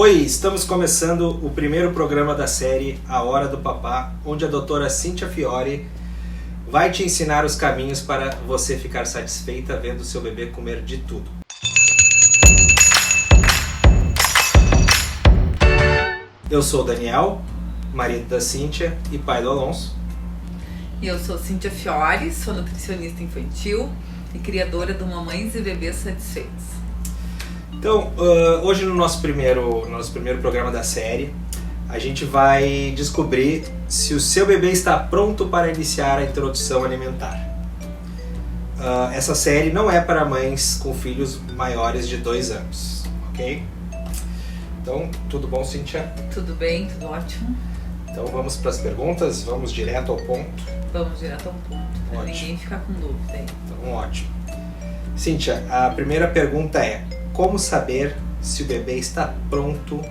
Oi, estamos começando o primeiro programa da série A Hora do Papá, onde a doutora Cíntia Fiori vai te ensinar os caminhos para você ficar satisfeita vendo seu bebê comer de tudo. Eu sou o Daniel, marido da Cíntia e pai do Alonso. E eu sou Cíntia Fiori, sou nutricionista infantil e criadora do Mamães e Bebês Satisfeitos. Então, hoje no nosso primeiro programa da série, a gente vai descobrir se o seu bebê está pronto para iniciar a introdução alimentar. Essa série não é para mães com filhos maiores de 2 anos, ok? Então, tudo bom, Cíntia? Tudo bem, tudo ótimo. Então vamos para as perguntas, vamos direto ao ponto. Vamos direto ao ponto, para ninguém ficar com dúvida aí. Então, ótimo. Cíntia, a primeira pergunta é: como saber se o bebê está pronto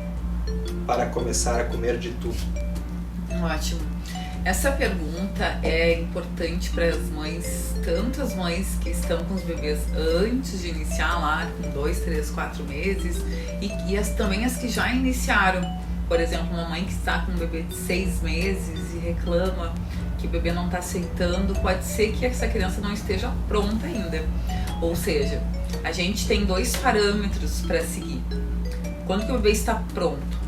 para começar a comer de tudo? Ótimo. Essa pergunta é importante para as mães, tanto as mães que estão com os bebês antes de iniciar lá, com 2, 3, 4 meses, e também as que já iniciaram. Por exemplo, uma mãe que está com um bebê de 6 meses e reclama que o bebê não está aceitando, pode ser que essa criança não esteja pronta ainda. Ou seja, a gente tem 2 parâmetros para seguir. Quando que o bebê está pronto?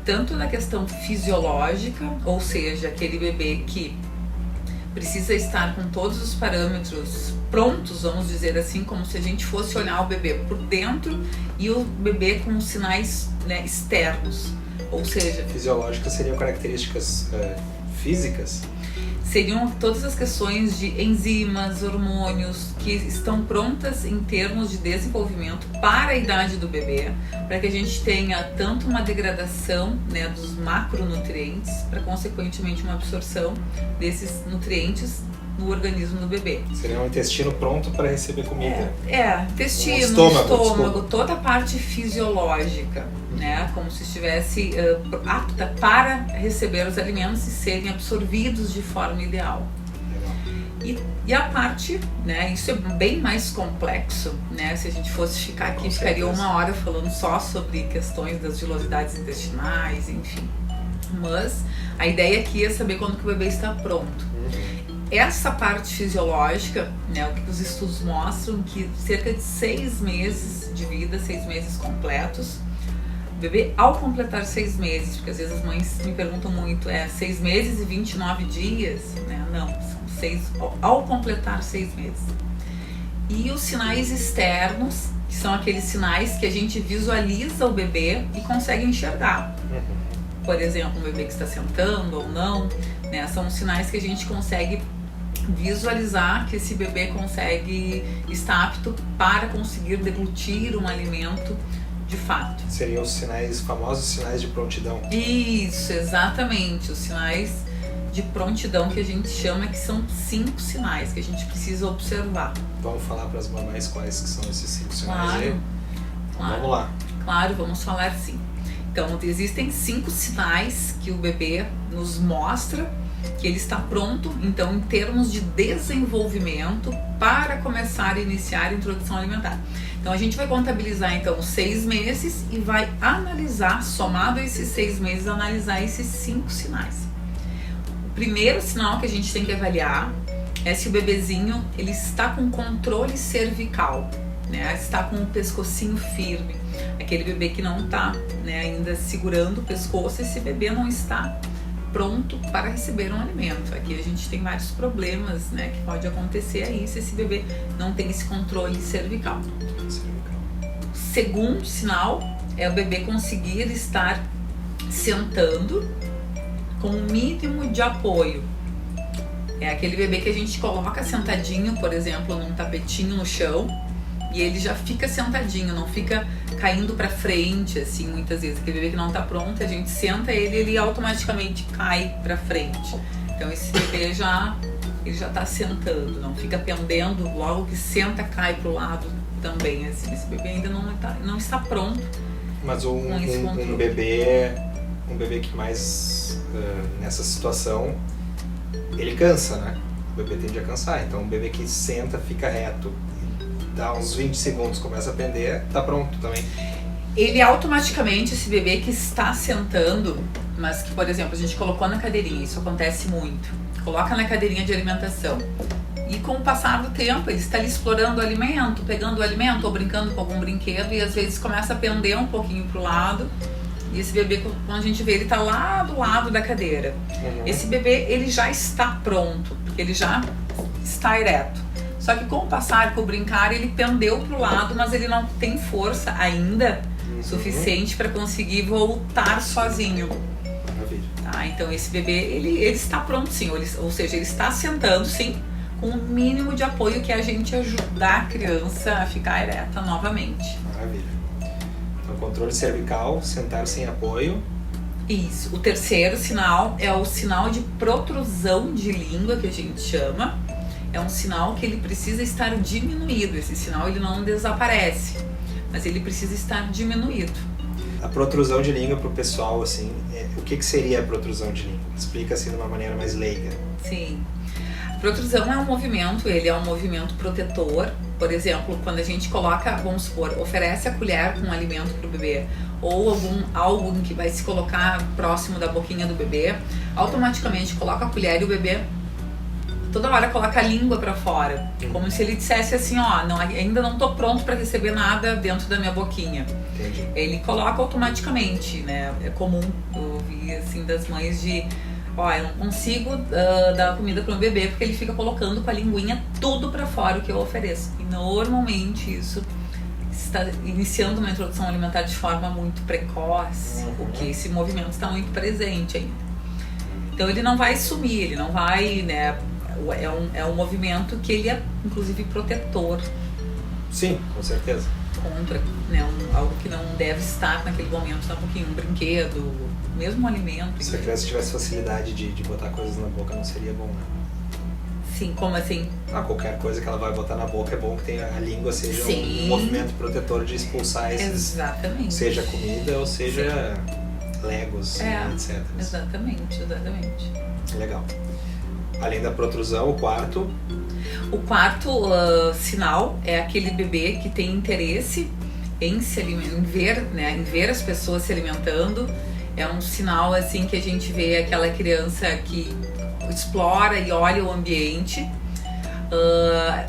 Tanto na questão fisiológica, ou seja, aquele bebê que precisa estar com todos os parâmetros prontos, vamos dizer assim, como se a gente fosse olhar o bebê por dentro e o bebê com sinais, externos. Ou seja, fisiológicas seriam características físicas? Seriam todas as questões de enzimas, hormônios que estão prontas em termos de desenvolvimento para a idade do bebê, para que a gente tenha tanto uma degradação, dos macronutrientes, para consequentemente uma absorção desses nutrientes no organismo do bebê. Seria um intestino pronto para receber comida. Intestino, estômago, toda a parte fisiológica, como se estivesse apta para receber os alimentos e serem absorvidos de forma ideal. E a parte, isso é bem mais complexo, se a gente fosse ficar aqui, ficaria 1 hora falando só sobre questões das vilosidades intestinais, enfim. Mas a ideia aqui é saber quando que o bebê está pronto. Essa parte fisiológica, o que os estudos mostram, que cerca de 6 meses de vida, 6 meses completos, o bebê ao completar 6 meses, porque às vezes as mães me perguntam muito, 6 meses e 29 dias? Não, são 6, ao completar 6 meses. E os sinais externos, que são aqueles sinais que a gente visualiza o bebê e consegue enxergar. Por exemplo, um bebê que está sentando ou não, são os sinais que a gente consegue visualizar que esse bebê consegue estar apto para conseguir deglutir um alimento de fato. Seriam os famosos sinais de prontidão. Isso, exatamente, os sinais de prontidão que a gente chama, que são 5 sinais que a gente precisa observar. Vamos falar para as mamães quais que são esses 5 sinais aí? Claro. Vamos lá. Claro, vamos falar sim. Então, existem 5 sinais que o bebê nos mostra que ele está pronto, então, em termos de desenvolvimento para começar a iniciar a introdução alimentar. Então, a gente vai contabilizar, então, os 6 meses e vai analisar, somado a esses 6 meses, analisar esses 5 sinais. O primeiro sinal que a gente tem que avaliar é se o bebezinho ele está com controle cervical, está com o pescocinho firme. Aquele bebê que não está ainda segurando o pescoço, esse bebê não está pronto para receber um alimento. Aqui a gente tem vários problemas que pode acontecer aí se esse bebê não tem esse controle cervical. O segundo sinal é o bebê conseguir estar sentando com um mínimo de apoio. É aquele bebê que a gente coloca sentadinho, por exemplo, num tapetinho no chão, e ele já fica sentadinho, não fica caindo para frente, assim, muitas vezes. Aquele bebê que não está pronto, a gente senta ele automaticamente cai para frente. Então esse bebê ele já está sentando, não fica pendendo, logo que senta cai para o lado também, assim. Esse bebê ainda não está pronto. Mas um bebê que mais nessa situação, ele cansa, O bebê tende a cansar, então um bebê que senta, fica reto, dá uns 20 segundos, começa a pender, tá pronto também. Ele automaticamente, esse bebê que está sentando, mas que, por exemplo, a gente colocou na cadeirinha, isso acontece muito, coloca na cadeirinha de alimentação, e com o passar do tempo ele está ali explorando o alimento, pegando o alimento ou brincando com algum brinquedo, e às vezes começa a pender um pouquinho pro lado, e esse bebê, quando a gente vê, ele está lá do lado da cadeira. Esse bebê, ele já está pronto, porque ele já está ereto. Só que com o passar, com o brincar, ele pendeu pro lado, mas ele não tem força ainda suficiente para conseguir voltar sozinho. Tá? Então esse bebê, ele está pronto sim, ou seja, ele está sentando sim, com o mínimo de apoio que é a gente ajudar a criança a ficar ereta novamente. Maravilha. Então, controle cervical, sentar sem apoio. Isso. O terceiro sinal é o sinal de protrusão de língua, que a gente chama. É um sinal que ele precisa estar diminuído. Esse sinal ele não desaparece, mas ele precisa estar diminuído. A protrusão de língua para o pessoal, assim, o que seria a protrusão de língua? Explica assim de uma maneira mais leiga. Sim. A protrusão é um movimento, ele é um movimento protetor. Por exemplo, quando a gente coloca, vamos supor, oferece a colher com alimento para o bebê, ou algo que vai se colocar próximo da boquinha do bebê, automaticamente coloca a colher e o bebê toda hora coloca a língua para fora, como se ele dissesse assim, ó, não, ainda não tô pronto para receber nada dentro da minha boquinha. Entendi. Ele coloca automaticamente, né? É comum, eu ouvi assim das mães de, ó, eu não consigo dar comida para o bebê porque ele fica colocando com a linguinha tudo para fora o que eu ofereço. E normalmente isso está iniciando uma introdução alimentar de forma muito precoce, porque esse movimento está muito presente ainda. Então ele não vai sumir, ele não vai, né? É um movimento que ele é, inclusive, protetor. Sim, com certeza. Contra, né, algo que não deve estar naquele momento, tá um pouquinho, um brinquedo, mesmo um alimento. Se a criança tivesse facilidade de botar coisas na boca, não seria bom, né? Sim, como assim? Qualquer coisa que ela vai botar na boca é bom que tenha, a língua seja um movimento protetor de expulsar esses... Exatamente. Seja comida ou seja Legos, etc. Exatamente. Legal. Além da protrusão, o quarto sinal é aquele bebê que tem interesse em se alimentar, em ver as pessoas se alimentando. É um sinal assim que a gente vê aquela criança que explora e olha o ambiente.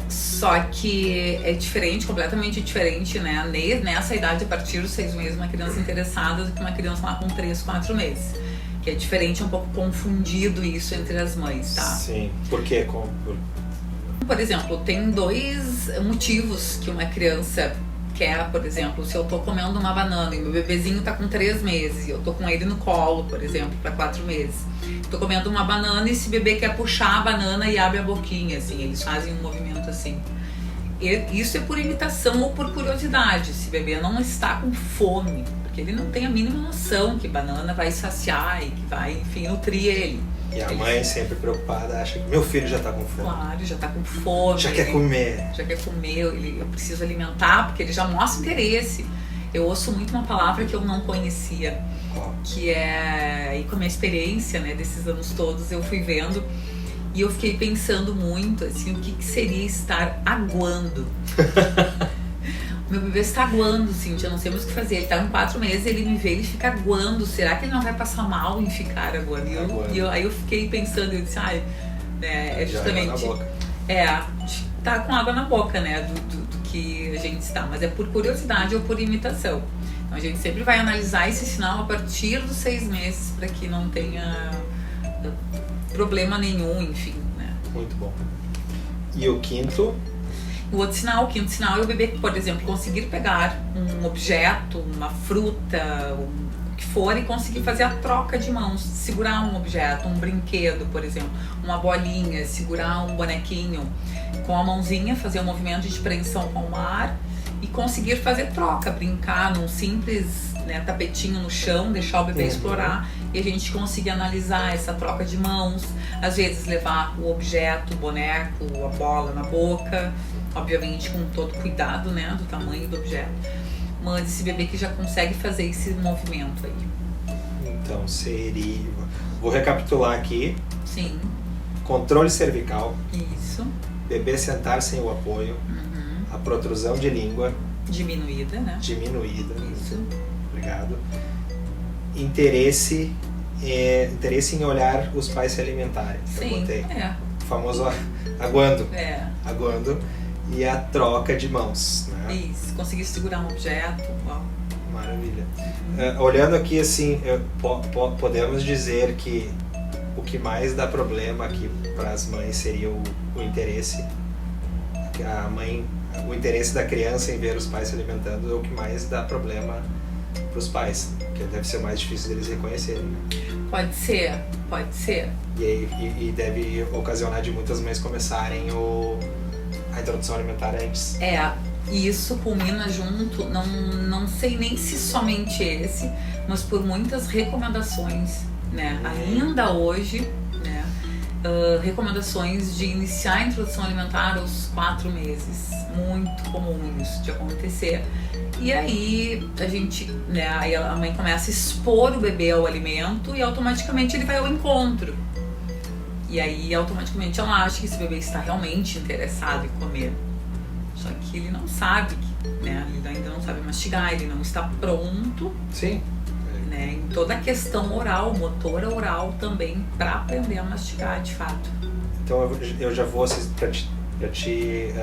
Só que é diferente, completamente diferente, né? Nessa idade, a partir dos 6 meses, uma criança interessada do que uma criança lá com 3, 4 meses. Que é diferente, é um pouco confundido isso entre as mães, tá? Sim. Por quê? Por exemplo, tem 2 motivos que uma criança quer, por exemplo, se eu tô comendo uma banana e meu bebezinho tá com 3 meses e eu tô com ele no colo, por exemplo, para 4 meses. Tô comendo uma banana e esse bebê quer puxar a banana e abre a boquinha, assim, eles fazem um movimento assim. Isso é por imitação ou por curiosidade. Esse bebê não está com fome, porque ele não tem a mínima noção que banana vai saciar e que vai, enfim, nutrir ele. E a mãe sempre preocupada acha que meu filho já tá com fome. Claro, já tá com fome. Já quer comer. Já quer comer, eu preciso alimentar, porque ele já mostra interesse. Eu ouço muito uma palavra que eu não conhecia, que é, e com a minha experiência, né, desses anos todos, eu fui vendo e eu fiquei pensando muito, assim, o que seria estar aguando. Meu bebê está aguando, Cíntia, não sei mais o que fazer. Ele tá com 4 meses, ele me vê, ele fica aguando. Será que ele não vai passar mal em ficar aguando? Aí eu fiquei pensando, eu disse, é justamente... Tá com água na boca, né, do que a gente está. Mas é por curiosidade ou por imitação. Então a gente sempre vai analisar esse sinal a partir dos 6 meses para que não tenha problema nenhum, enfim, né. Muito bom. E o quinto? O quinto sinal é o bebê, por exemplo, conseguir pegar um objeto, uma fruta, o que for, e conseguir fazer a troca de mãos, segurar um objeto, um brinquedo, por exemplo, uma bolinha, segurar um bonequinho com a mãozinha, fazer um movimento de preensão com o ar e conseguir fazer troca, brincar num simples, né, tapetinho no chão, deixar o bebê explorar e a gente conseguir analisar essa troca de mãos, às vezes levar o objeto, o boneco, a bola na boca, obviamente com todo cuidado, né, do tamanho do objeto, mas esse bebê que já consegue fazer esse movimento aí. Então seria, vou recapitular aqui. Sim. Controle cervical. Isso. Bebê sentar sem o apoio. A protrusão de língua. Diminuída, né? Diminuída. Isso. Obrigado. Interesse em olhar os pais se alimentarem. Sim, eu botei. é. O famoso aguando. É. Aguando. E a troca de mãos, né? Isso, conseguir segurar um objeto. Uau. Maravilha. Olhando aqui assim, podemos dizer que o que mais dá problema aqui para as mães seria o interesse. O interesse da criança em ver os pais se alimentando é o que mais dá problema para os pais, que deve ser o mais difícil deles reconhecerem. Né? Pode ser. E deve ocasionar de muitas mães começarem a introdução alimentar antes. E isso culmina junto, não sei nem se somente esse, mas por muitas recomendações, né? Ainda hoje, né? Recomendações de iniciar a introdução alimentar aos 4 meses. Muito comum isso de acontecer. E aí a gente, né? Aí a mãe começa a expor o bebê ao alimento e automaticamente ele vai ao encontro. E aí automaticamente ela acha que esse bebê está realmente interessado em comer. Só que ele não sabe, né? Ele ainda não sabe mastigar, ele não está pronto. Sim. Né? Em toda a questão oral, motora oral também, para aprender a mastigar de fato. Então eu já vou para te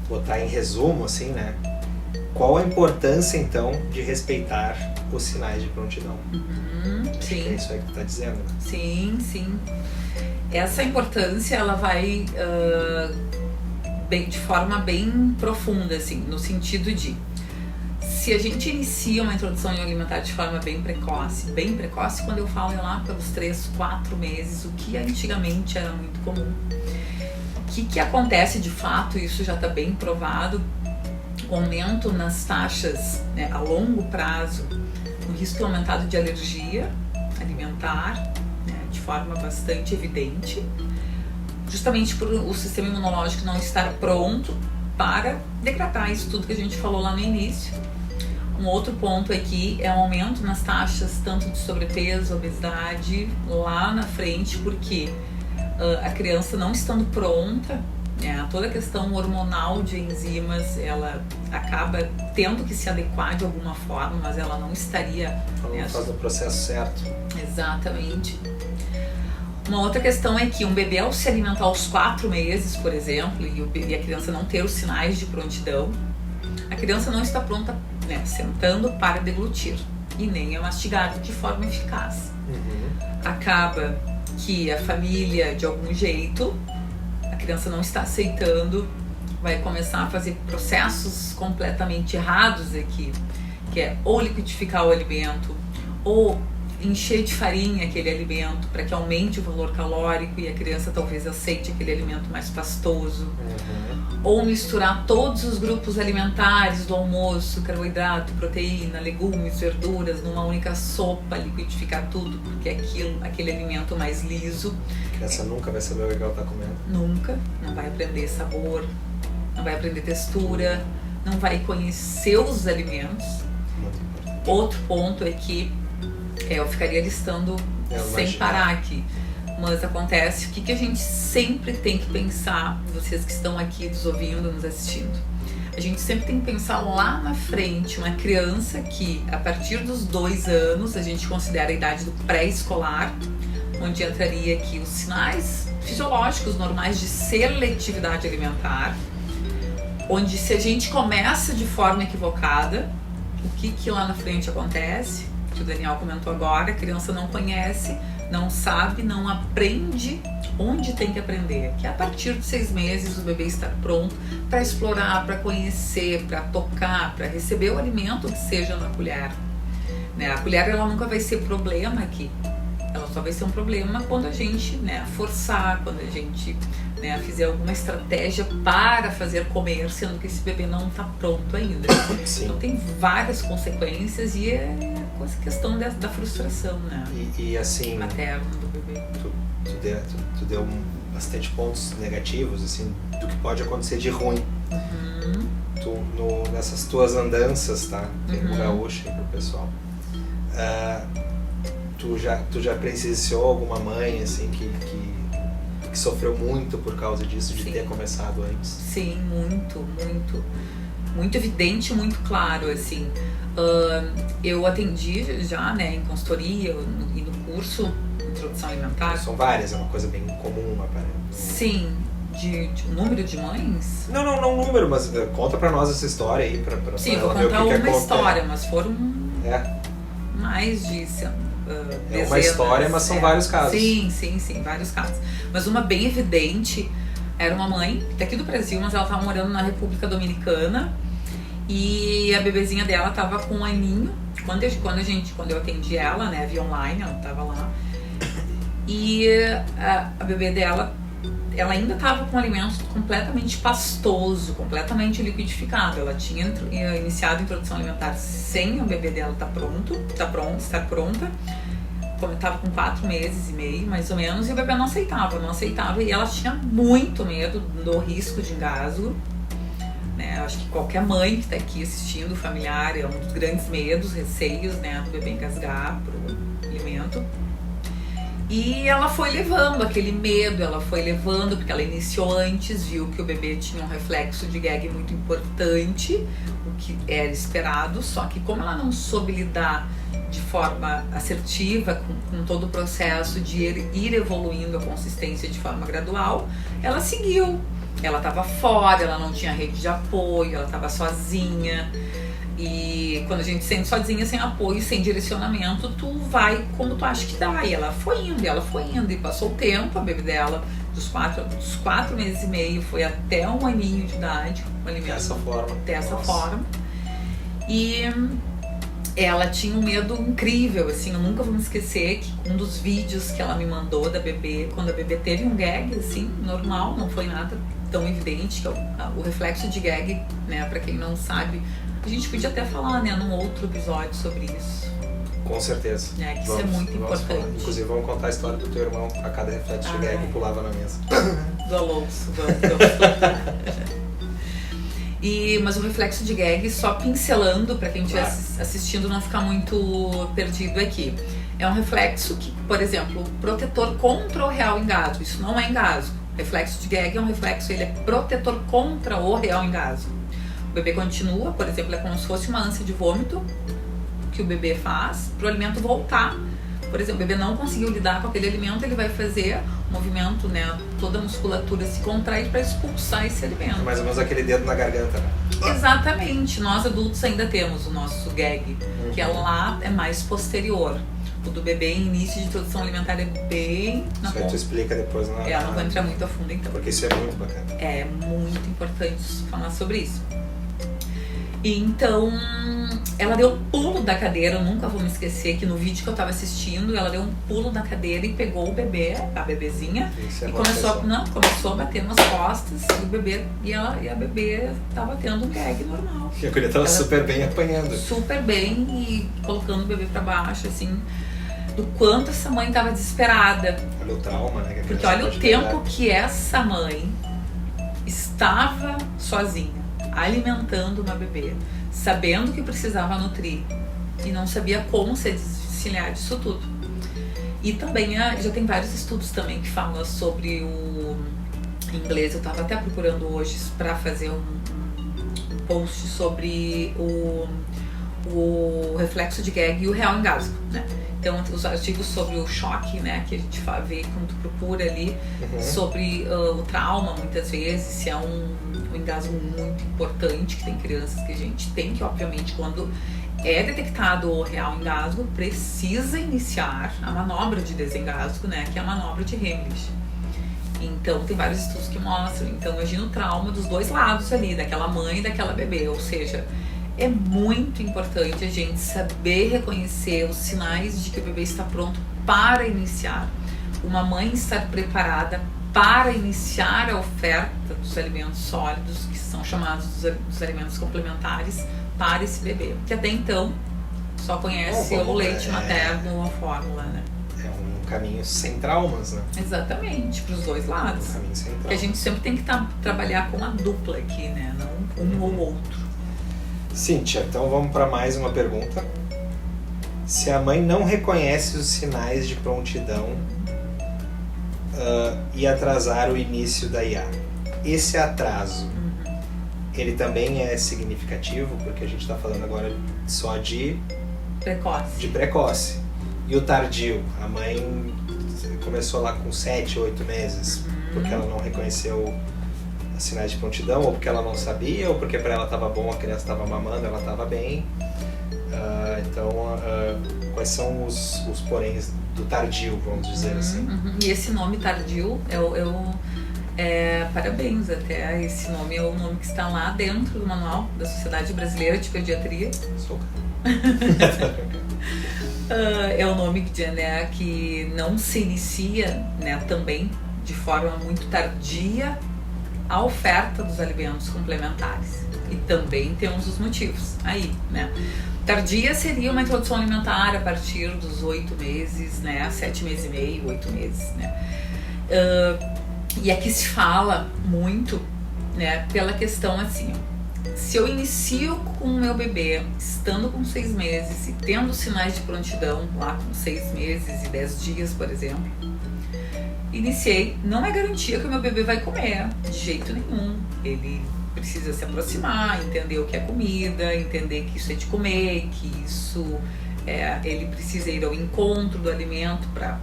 botar em resumo, assim, né? Qual a importância então de respeitar os sinais de prontidão? Sim. É isso aí que tu tá dizendo, né? Sim. Essa importância ela vai de forma bem profunda, assim, no sentido de se a gente inicia uma introdução alimentar de forma bem precoce quando eu falo é lá pelos 3, 4 meses, o que antigamente era muito comum. O que acontece de fato, isso já está bem provado, o aumento nas taxas, né, a longo prazo, no risco aumentado de alergia alimentar, né, de forma bastante evidente, justamente por o sistema imunológico não estar pronto para degradar isso tudo que a gente falou lá no início. Um outro ponto aqui é um aumento nas taxas tanto de sobrepeso, obesidade lá na frente, porque a criança não estando pronta, né, toda a questão hormonal de enzimas, ela acaba tendo que se adequar de alguma forma, mas ela não estaria... Ela não faz o processo certo. Exatamente. Uma outra questão é que um bebê ao se alimentar aos 4 meses, por exemplo, e a criança não ter os sinais de prontidão, a criança não está pronta, né, sentando para deglutir e nem a mastigar de forma eficaz. Acaba que a família, de algum jeito, a criança não está aceitando, vai começar a fazer processos completamente errados aqui, que é ou liquidificar o alimento, ou encher de farinha aquele alimento para que aumente o valor calórico e a criança talvez aceite aquele alimento mais pastoso. Ou misturar todos os grupos alimentares do almoço, carboidrato, proteína, legumes, verduras, numa única sopa, liquidificar tudo, porque aquele alimento mais liso. A criança nunca vai saber o que ela está comendo. Nunca, não vai aprender sabor, não vai aprender textura, não vai conhecer os alimentos. Muito importante. Outro ponto é que eu ficaria listando sem parar aqui. Mas acontece, o que a gente sempre tem que pensar, vocês que estão aqui nos ouvindo, nos assistindo, a gente sempre tem que pensar lá na frente, uma criança que a partir dos 2 anos, a gente considera a idade do pré-escolar, onde entraria aqui os sinais fisiológicos normais de seletividade alimentar, onde se a gente começa de forma equivocada, o que lá na frente acontece? Que o Daniel comentou agora, a criança não conhece, não sabe, não aprende onde tem que aprender. Que a partir de 6 meses o bebê está pronto para explorar, para conhecer, para tocar, para receber o alimento que seja na colher. Né? A colher ela nunca vai ser problema aqui. Ela só vai ser um problema quando a gente, né, forçar, quando a gente, né, fizer alguma estratégia para fazer comer, sendo que esse bebê não está pronto ainda. Sim. Então tem várias consequências e é questão da frustração, né? E assim, materna do bebê. Tu deu bastante pontos negativos, assim, do que pode acontecer de ruim. Nessas tuas andanças, tá? Tem um gaúcho aí pro pessoal. Tu já presenciou alguma mãe, assim, que sofreu muito por causa disso, de ter começado antes? Sim, muito. muito evidente, muito claro, assim. Eu atendi já, né, em consultoria e no curso de introdução alimentar. São várias, é uma coisa bem comum, aparece. Sim, de número de mães? Não número, mas conta pra nós essa história aí. Sim, vou contar uma história, mas foram mais de é uma história, mas são vários casos. Sim, vários casos. Mas uma bem evidente era uma mãe daqui do Brasil, mas ela estava morando na República Dominicana e a bebezinha dela estava com um aninho. Quando eu atendi ela, né, via online, ela estava lá. E a bebê dela, ela ainda estava com um alimento completamente pastoso, completamente liquidificado. Ela tinha iniciado a introdução alimentar sem o bebê dela estar pronta. Como estava com 4 meses e meio, mais ou menos, e o bebê não aceitava. E ela tinha muito medo do risco de engasgo. Né? Acho que qualquer mãe que está aqui assistindo, familiar, é um dos grandes medos, receios, né, do bebê engasgar pro alimento. E ela foi levando aquele medo, porque ela iniciou antes, viu que o bebê tinha um reflexo de gag muito importante, o que era esperado, só que como ela não soube lidar de forma assertiva com todo o processo de ir evoluindo a consistência de forma gradual, ela seguiu. Ela estava fora, ela não tinha rede de apoio, ela estava sozinha. E quando a gente se sente sozinha, sem apoio, sem direcionamento, tu vai como tu acha que dá. E ela foi indo, e passou o tempo, a bebê dela, dos 4 meses e meio, foi até 1 aninho de idade, o alimento dessa forma. E ela tinha um medo incrível, assim, eu nunca vou me esquecer que um dos vídeos que ela me mandou da bebê, quando a bebê teve um gag, assim, normal, não foi nada tão evidente, que é o reflexo de gag, né, pra quem não sabe. A gente podia até falar, né, num outro episódio sobre isso. Com certeza. Que isso é muito importante. Falar. Inclusive, vamos contar a história do teu irmão a cada reflexo de gag que pulava na mesa. Do Alonso, mas o reflexo de gag, só pincelando, para quem estiver assistindo não ficar muito perdido aqui. É um reflexo que, por exemplo, protetor contra o real engasgo. Isso não é engasgo. Reflexo de gag é um reflexo, ele é protetor contra o real engasgo. O bebê continua, por exemplo, é como se fosse uma ânsia de vômito que o bebê faz para o alimento voltar. Por exemplo, o bebê não conseguiu lidar com aquele alimento, ele vai fazer um movimento, né? Toda a musculatura se contrai para expulsar esse alimento. Mais ou menos aquele dedo na garganta, né? Exatamente. Nós adultos ainda temos o nosso gag, que é lá, é mais posterior. O do bebê em início de introdução alimentar é bem na ponta. Isso aí tu explica depois na... não vou entrar muito a fundo então. Porque isso é muito bacana. É muito importante falar sobre isso. E então, ela deu um pulo da cadeira, eu nunca vou me esquecer que no vídeo que eu tava assistindo, ela deu um pulo da cadeira e pegou o bebê, a bebezinha, e começou a bater nas costas, e a bebê tava tendo um gag normal. E a guria tava super bem apanhando. Super bem e colocando o bebê pra baixo, assim, do quanto essa mãe tava desesperada. Olha o trauma, né? Porque olha o tempo que essa mãe estava sozinha, alimentando uma bebê, sabendo que precisava nutrir e não sabia como se desvencilhar disso tudo. E também já tem vários estudos também que falam sobre em inglês, eu estava até procurando hoje para fazer um post sobre o reflexo de gag e o real engasgo, né? Então, os artigos sobre o choque, né, que a gente vê quando tu procura ali, sobre o trauma, muitas vezes, se é um engasgo muito importante, que tem crianças que a gente tem que, obviamente, quando é detectado o real engasgo, precisa iniciar a manobra de desengasgo, né, que é a manobra de Heimlich. Então, tem vários estudos que mostram. Então, imagina o trauma dos dois lados ali, daquela mãe e daquela bebê, ou seja, é muito importante a gente saber reconhecer os sinais de que o bebê está pronto para iniciar. Uma mãe estar preparada para iniciar a oferta dos alimentos sólidos, que são chamados dos alimentos complementares, para esse bebê. Que até então só conhece o leite materno, a fórmula, né? É um caminho sem traumas, né? Exatamente, para os dois lados. Um caminho sem traumas. Porque a gente sempre tem que trabalhar com a dupla aqui, né? Não um ou outro. Cíntia, então vamos para mais uma pergunta. Se a mãe não reconhece os sinais de prontidão e atrasar o início da IA, esse atraso ele também é significativo, porque a gente está falando agora só de precoce. E o tardio? A mãe começou lá com 7, 8 meses, porque ela não reconheceu os sinais de prontidão, ou porque ela não sabia, ou porque para ela estava bom, a criança estava mamando, ela estava bem. Então, quais são os poréns do tardio, vamos dizer assim? E esse nome tardio parabéns, até esse nome é o nome que está lá dentro do Manual da Sociedade Brasileira de Pediatria. É o nome que não se inicia, né, também de forma muito tardia a oferta dos alimentos complementares. E também temos os motivos aí, né? Tardia seria uma introdução alimentar a partir dos 8 meses, né? 7 meses e meio, 8 meses, né? E aqui se fala muito, né, pela questão assim, se eu inicio com o meu bebê estando com 6 meses e tendo sinais de prontidão lá com 6 meses e 10 dias, por exemplo, iniciei, não é garantia que o meu bebê vai comer, de jeito nenhum. Ele precisa se aproximar, entender o que é comida, entender que isso é de comer, que isso ele precisa ir ao encontro do alimento para,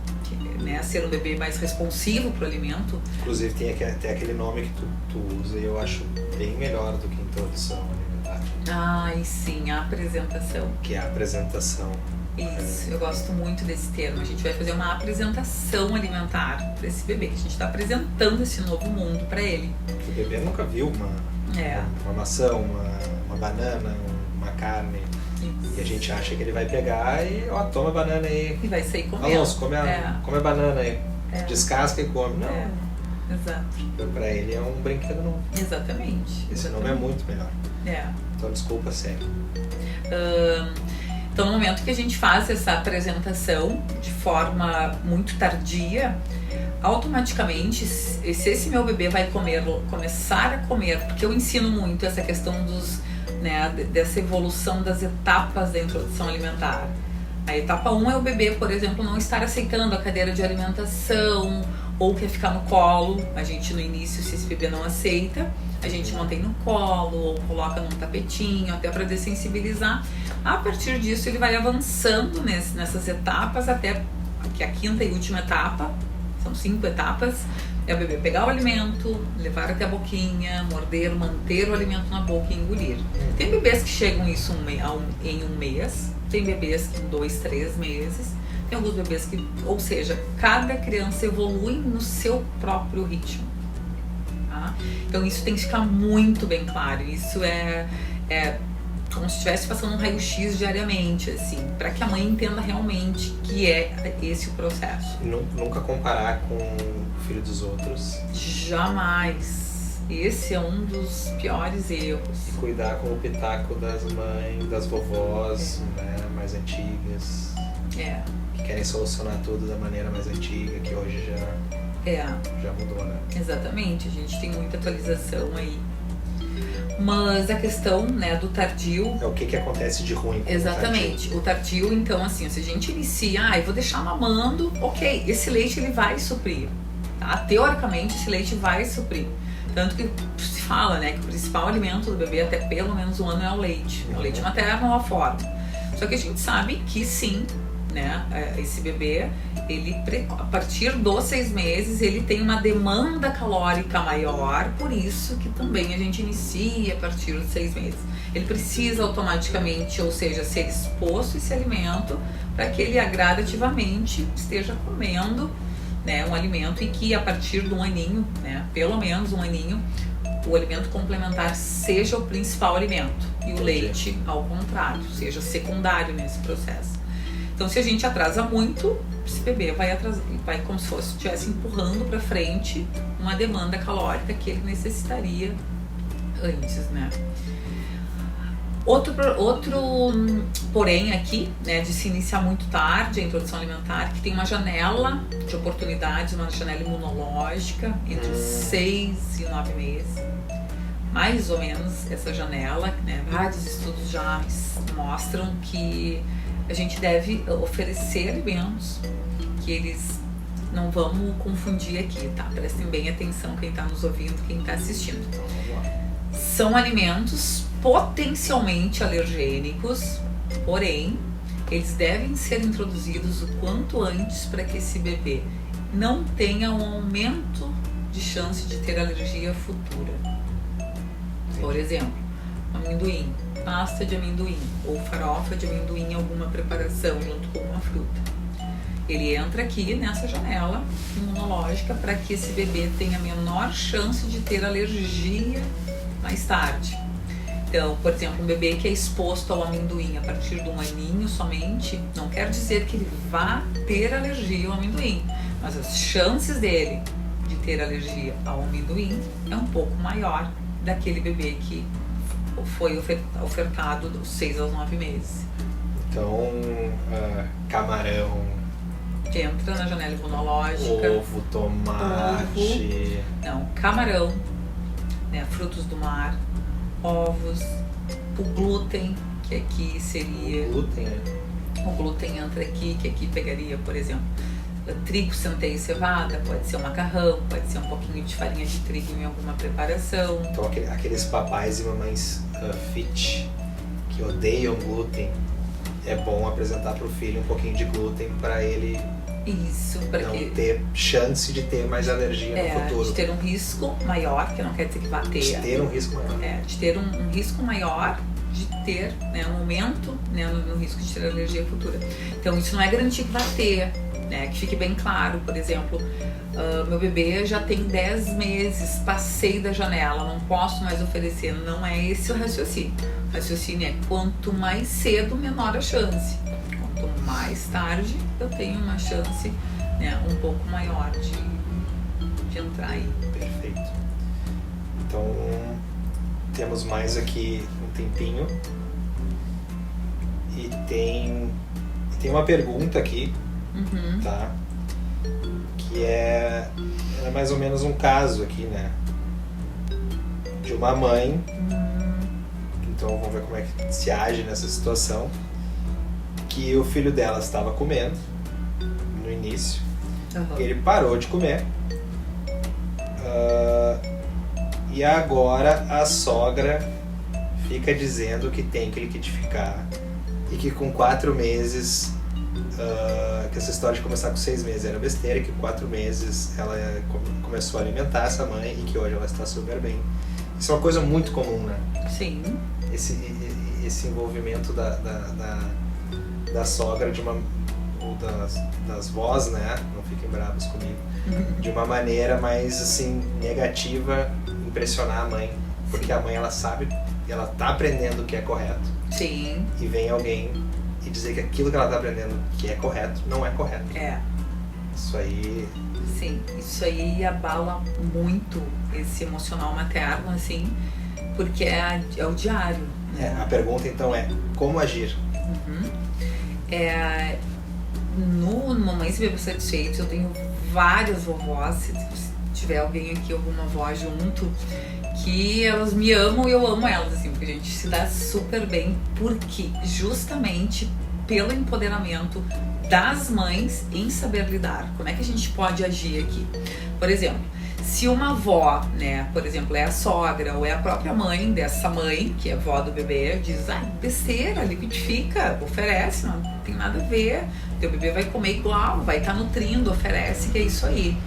né, ser um bebê mais responsivo para o alimento. Inclusive tem até aquele nome que tu usa e eu acho bem melhor do que introdução alimentar. Ai, sim, a apresentação. Que é a apresentação. Isso, eu gosto muito desse termo. A gente vai fazer uma apresentação alimentar para esse bebê. A gente está apresentando esse novo mundo para ele. O bebê nunca viu uma maçã, uma banana, uma carne. Isso. E a gente acha que ele vai pegar e toma a banana aí. E vai sair comendo. Alonso, come a banana aí. Descasca e come. Não. Exato. Pra ele é um brinquedo novo. Exatamente. Esse nome é muito melhor. Então desculpa, sério. Então, no momento que a gente faz essa apresentação de forma muito tardia, automaticamente, se esse meu bebê vai começar a comer, porque eu ensino muito essa questão dessa evolução das etapas da introdução alimentar. A etapa 1 é o bebê, por exemplo, não estar aceitando a cadeira de alimentação ou quer ficar no colo. A gente no início, se esse bebê não aceita, a gente mantém no colo ou coloca num tapetinho até para dessensibilizar. A partir disso ele vai avançando nessas etapas até que a 5ª e última etapa, são 5 etapas, é o bebê pegar o alimento, levar até a boquinha, morder, manter o alimento na boca e engolir. Tem bebês que chegam isso em 1 mês, tem bebês que em 2, 3 meses, tem alguns bebês que, ou seja, cada criança evolui no seu próprio ritmo. Tá? Então isso tem que ficar muito bem claro. Isso é como se estivesse passando um raio-x diariamente, assim, para que a mãe entenda realmente que é esse o processo. Nunca comparar com o filho dos outros. Jamais. Esse é um dos piores erros. E cuidar com o pitaco das mães, das vovós, né, mais antigas. Que querem solucionar tudo da maneira mais antiga, que hoje já mudou, né? Exatamente, a gente tem muita atualização aí. Mas a questão, né, do tardio... É o que acontece de ruim com exatamente. O tardio, então, assim, se a gente inicia, eu vou deixar mamando, ok, esse leite ele vai suprir, tá? Teoricamente, esse leite vai suprir. Tanto que se fala, né, que o principal alimento do bebê até pelo menos 1 ano é o leite. O leite materno ou a forma. Só que a gente sabe que sim, né, esse bebê, ele, a partir dos 6 meses, ele tem uma demanda calórica maior, por isso que também a gente inicia a partir dos 6 meses. Ele precisa automaticamente, ou seja, ser exposto a esse alimento para que ele gradativamente esteja comendo, né, um alimento e que a partir de 1 aninho, né, pelo menos 1 aninho, o alimento complementar seja o principal alimento e o leite, ao contrário, seja secundário nesse processo. Então, se a gente atrasa muito, esse bebê vai como se estivesse empurrando para frente uma demanda calórica que ele necessitaria antes, né? Outro porém aqui, né, de se iniciar muito tarde a introdução alimentar, que tem uma janela de oportunidades, uma janela imunológica entre 6 e 9 meses. Mais ou menos essa janela, né? Vários estudos já mostram que a gente deve oferecer alimentos que eles não vamos confundir aqui, tá? Prestem bem atenção quem está nos ouvindo, quem está assistindo. São alimentos potencialmente alergênicos, porém, eles devem ser introduzidos o quanto antes para que esse bebê não tenha um aumento de chance de ter alergia futura. Por exemplo, amendoim, pasta de amendoim ou farofa de amendoim em alguma preparação junto com uma fruta. Ele entra aqui nessa janela imunológica para que esse bebê tenha a menor chance de ter alergia mais tarde. Então, por exemplo, um bebê que é exposto ao amendoim a partir de 1 aninho somente, não quer dizer que ele vá ter alergia ao amendoim, mas as chances dele de ter alergia ao amendoim é um pouco maior daquele bebê que foi ofertado dos 6 aos 9 meses. Então, camarão, que entra na janela imunológica. Ovo, tomate. Não, camarão, né, frutos do mar, ovos, o glúten, que aqui seria... Glúten, né? O glúten entra aqui, que aqui pegaria, por exemplo, trigo, centeio e cevada, pode ser um macarrão, pode ser um pouquinho de farinha de trigo em alguma preparação. Então aqueles papais e mamães fit que odeiam glúten, é bom apresentar para o filho um pouquinho de glúten para ele não ter chance de ter mais alergia no futuro. De ter um risco maior, que não quer dizer que vai ter. De ter um risco maior. De ter um risco maior de ter, né, um aumento, né, no risco de ter alergia futura. Então isso não é garantia que vai ter, né, que fique bem claro. Por exemplo, meu bebê já tem 10 meses, passei da janela, não posso mais oferecer. Não é esse o raciocínio. O raciocínio é quanto mais cedo, menor a chance. Quanto mais tarde, eu tenho uma chance, né, um pouco maior de entrar aí. Perfeito. Então, temos mais aqui um tempinho. E tem uma pergunta aqui, tá? Que é mais ou menos um caso aqui, né? De uma mãe. Então vamos ver como é que se age nessa situação. Que o filho dela estava comendo no início. Ele parou de comer. E agora a sogra fica dizendo que tem que liquidificar e que com 4 meses, que essa história de começar com 6 meses era besteira, que com 4 meses ela começou a alimentar essa mãe e que hoje ela está super bem. Isso é uma coisa muito comum, né? Sim. Esse envolvimento da sogra ou das vós, né? Não fiquem bravos comigo. De uma maneira mais assim negativa, impressionar a mãe, porque a mãe ela sabe, ela tá aprendendo o que é correto. Sim. E vem alguém e dizer que aquilo que ela tá aprendendo que é correto não é correto. Isso aí. Sim, isso aí abala muito esse emocional materno, assim, porque é o diário. Né? A pergunta então é como agir? No Mamães e Bebês Satisfeitos eu tenho várias vovós, se tiver alguém aqui, alguma avó junto, que elas me amam e eu amo elas, assim, porque a gente se dá super bem, porque justamente pelo empoderamento das mães em saber lidar. Como é que a gente pode agir aqui? Por exemplo, se uma avó, né, por exemplo, é a sogra ou é a própria mãe dessa mãe, que é avó do bebê, diz, besteira, liquidifica, oferece, não tem nada a ver, teu bebê vai comer igual, vai estar nutrindo, oferece, que é isso aí.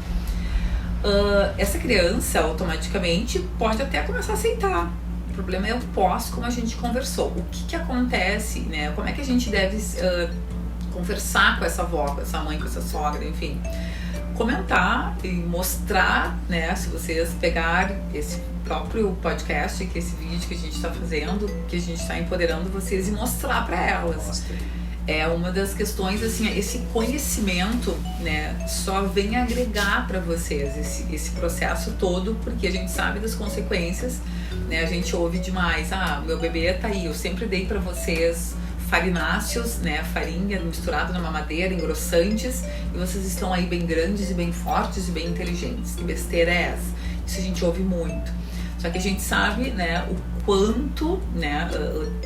Essa criança automaticamente pode até começar a aceitar. O problema é o pós, como a gente conversou. O que acontece, né? Como é que a gente deve conversar com essa avó, com essa mãe, com essa sogra, enfim. Comentar e mostrar, né? Se vocês pegarem esse próprio podcast, que esse vídeo que a gente está fazendo, que a gente está empoderando vocês e mostrar para elas. É uma das questões, assim, esse conhecimento, né, só vem agregar para vocês esse processo todo, porque a gente sabe das consequências, né, a gente ouve demais, meu bebê tá aí, eu sempre dei para vocês farináceos, né, farinha misturada na mamadeira, engrossantes, e vocês estão aí bem grandes e bem fortes e bem inteligentes. Que besteira é essa? Isso a gente ouve muito. Só que a gente sabe, né, o quanto, né,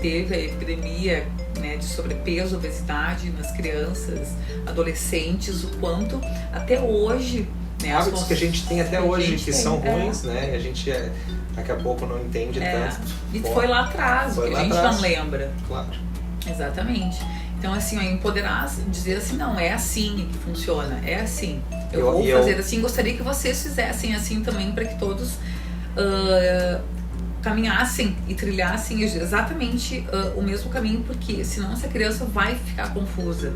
teve a epidemia, né, de sobrepeso, obesidade nas crianças, adolescentes, o quanto até hoje, Né? Hábitos que a gente tem até hoje, que são tem, ruins, né? E a gente daqui a pouco não entende tanto. E foi lá atrás, que a gente não lembra. Claro. Exatamente. Então, assim, empoderar, dizer assim, não, é assim que funciona, é assim. Eu vou fazer assim, gostaria que vocês fizessem assim também, para que todos caminhassem e trilhassem exatamente o mesmo caminho, porque senão essa criança vai ficar confusa.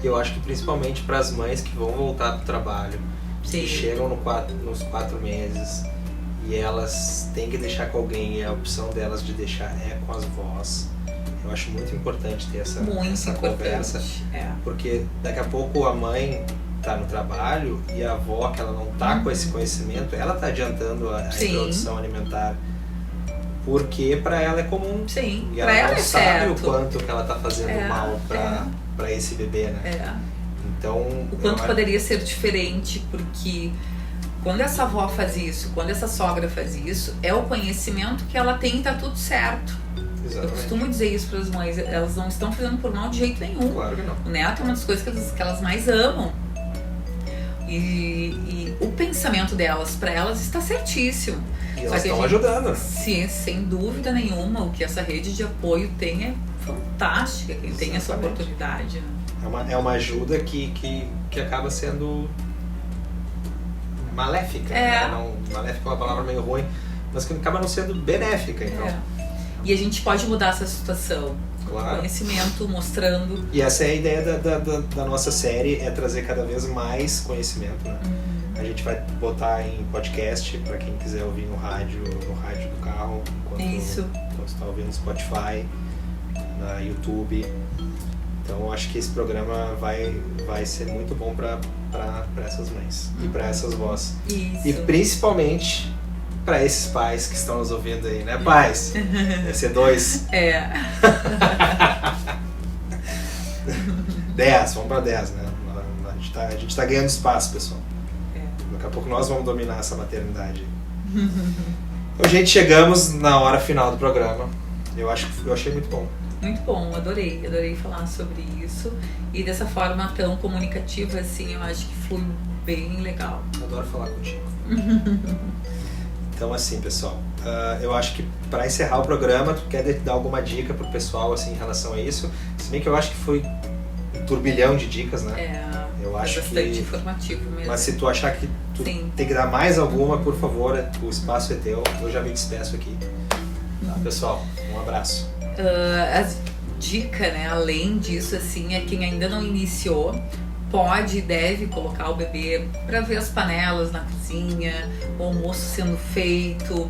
E eu acho que principalmente para as mães que vão voltar do trabalho, Sim. que chegam nos 4 meses e elas têm que deixar com alguém, e a opção delas de deixar é com as vós. Eu acho muito importante ter essa conversa, porque daqui a pouco a mãe tá no trabalho e a avó, que ela não tá com esse conhecimento, ela tá adiantando a introdução alimentar, porque para ela é comum. Sim, e ela não sabe o quanto que ela tá fazendo mal para esse bebê, né? Então, o quanto poderia ser diferente, porque quando essa avó faz isso, quando essa sogra faz isso, é o conhecimento que ela tem e tá tudo certo. Exatamente. Eu costumo dizer isso para as mães, elas não estão fazendo por mal de jeito nenhum. Claro que não. O neto é uma das coisas que elas mais amam. E o pensamento delas, para elas, está certíssimo. E elas estão ajudando. Sim, sem dúvida nenhuma. O que essa rede de apoio tem é fantástica, quem tem essa oportunidade. É uma ajuda que acaba sendo maléfica. Né? Não, maléfica é uma palavra meio ruim, mas que acaba não sendo benéfica, então. E a gente pode mudar essa situação. Claro. Conhecimento, mostrando. E essa é a ideia da nossa série, é trazer cada vez mais conhecimento, né? A gente vai botar em podcast para quem quiser ouvir no rádio do carro, enquanto está ouvindo no Spotify, na YouTube. Então eu acho que esse programa vai ser muito bom para essas mães e para essas vós. Isso. E principalmente para esses pais que estão nos ouvindo aí, né, pais? Vai ser 2. 10, vamos para 10, né? A gente tá ganhando espaço, pessoal. Daqui a pouco nós vamos dominar essa maternidade. Então, gente, chegamos na hora final do programa. Eu achei muito bom. Muito bom, adorei falar sobre isso. E dessa forma tão comunicativa, assim, eu acho que foi bem legal. Adoro falar contigo. Então, assim, pessoal, eu acho que para encerrar o programa, tu quer dar alguma dica pro pessoal, assim, em relação a isso? Se bem que eu acho que foi um turbilhão de dicas, né? Eu acho bastante informativo mesmo. Mas se tu achar que tu tem que dar mais alguma, por favor, o espaço é teu. Eu já me despeço aqui. Tá, pessoal, um abraço. A dica, né, além disso, assim, é quem ainda não iniciou, pode e deve colocar o bebê para ver as panelas na cozinha, o almoço sendo feito.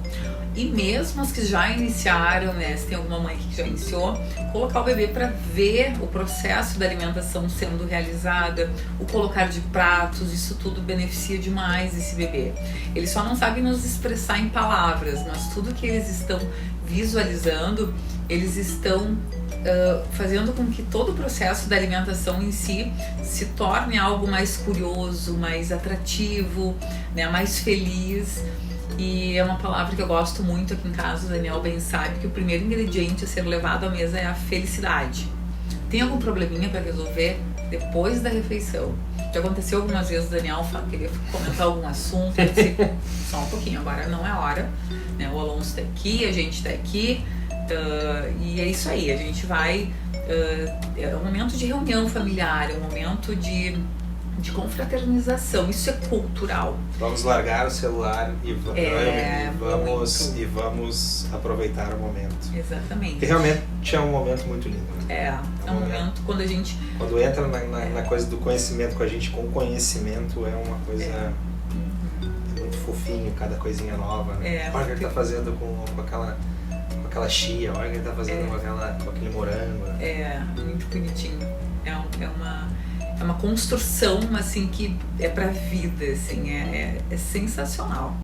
E mesmo as que já iniciaram, né, se tem alguma mãe que já iniciou, colocar o bebê para ver o processo da alimentação sendo realizada, o colocar de pratos, isso tudo beneficia demais esse bebê. Eles só não sabem nos expressar em palavras, mas tudo que eles estão visualizando, eles estão fazendo com que todo o processo da alimentação em si se torne algo mais curioso, mais atrativo, né, mais feliz. E é uma palavra que eu gosto muito aqui em casa, o Daniel bem sabe que o primeiro ingrediente a ser levado à mesa é a felicidade. Tem algum probleminha para resolver depois da refeição? Já aconteceu algumas vezes o Daniel queria comentar algum assunto, eu disse, só um pouquinho, agora não é hora, né? O Alonso está aqui, a gente está aqui, e é isso aí, a gente vai, é um momento de reunião familiar, é um momento de confraternização, isso é cultural. Vamos largar o celular e vamos aproveitar o momento. Exatamente. Porque realmente é um momento muito lindo. Né? É um momento quando a gente... Quando entra na coisa do conhecimento com a gente, com conhecimento, é uma coisa... É muito fofinho, cada coisinha nova. Né? Olha o que ele tá fazendo com aquela chia, olha o que ele tá fazendo com aquele morango. Né? É, muito bonitinho. É uma construção, assim, que é pra vida, assim, é sensacional.